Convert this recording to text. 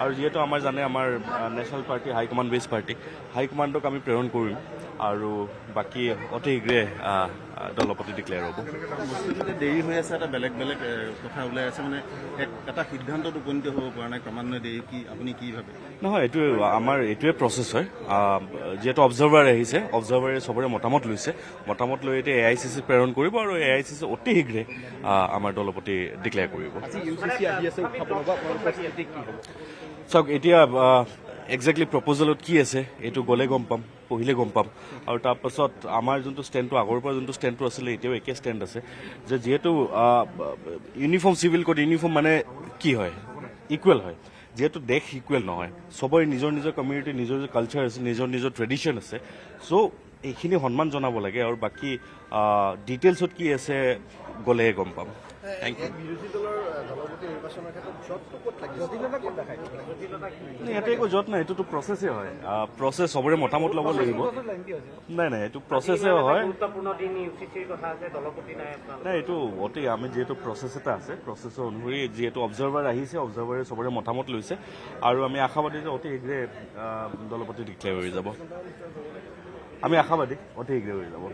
আৰু যিহেতু আমাৰ জানে আমাৰ নেশ্যনেল পাৰ্টি হাইকমাণ্ড বেছ পাৰ্টি হাইকমাণ্ডক আমি প্ৰেৰণ কৰিম আৰু বাকী অতি শীঘ্ৰে দলপতি ডিক্লেয়াৰ হ'ব। বস্তুটো দেৰি হৈ আছে, এটা বেলেগ বেলেগ কথা ওলাই আছে, মানে এটা সিদ্ধান্তত উপনীত হ'ব পৰা নাই, ক্ৰমান্বয়ে দেৰি। আপুনি কি ভাবে? নহয়, এইটোৱে প্ৰচেছ হয়। যিহেতু অবজাৰ্ভাৰ আহিছে, অবজাৰ্ভাৰে চবৰে মতামত লৈছে, মতামত লৈ এতিয়া AICC প্ৰেৰণ কৰিব আৰু AICC অতি শীঘ্ৰে আমাৰ দলপতি ডিক্লেয়াৰ কৰিব। চাওক, এতিয়া একজেক্টলি প্ৰপ'জেলত কি আছে এইটো গ'লে গম পাম, পঢ়িলে গম পাম। আৰু তাৰপাছত আমাৰ যোনটো ষ্টেণ্ডটো আগৰ পৰা যোনটো ষ্টেণ্ডটো আছিলে এতিয়াও একে ষ্টেণ্ড আছে যে যিহেতু ইউনিফৰ্ম চিভিল কোড, ইউনিফৰ্ম মানে কি হয়, ইকুৱেল হয়। যিহেতু দেশ ইকুৱেল নহয়, চবৰে নিজৰ নিজৰ কমিউনিটি, নিজৰ নিজৰ কালচাৰ আছে, নিজৰ নিজৰ ট্ৰেডিশ্যন আছে। চ' এইখিনি সন্মান জনাব লাগে আৰু বাকী ডিটেইলছত কি আছে গ'লেহে গম পাম। Thank you. ইয়াতে একো জট নাই, এইটোতো প্ৰচেছে হয়। প্ৰচেছ চবৰে মতামত ল'ব লাগিব। নাই, এইটো প্ৰচেছে হয়। নাই, এইটো অতি আমি যিহেতু প্ৰচেছ এটা আছে, প্ৰচেছৰ অনুসৰি যিহেতু অবজাৰ্ভাৰ আহিছে, অবজাৰ্ভাৰে চবৰে মতামত লৈছে আৰু আমি আশাবাদী যে অতি শীঘ্ৰে দলপতি ডিক্লেয়াৰ হৈ যাব। আমি আশাবাদী অতি শীঘ্ৰে হৈ যাব।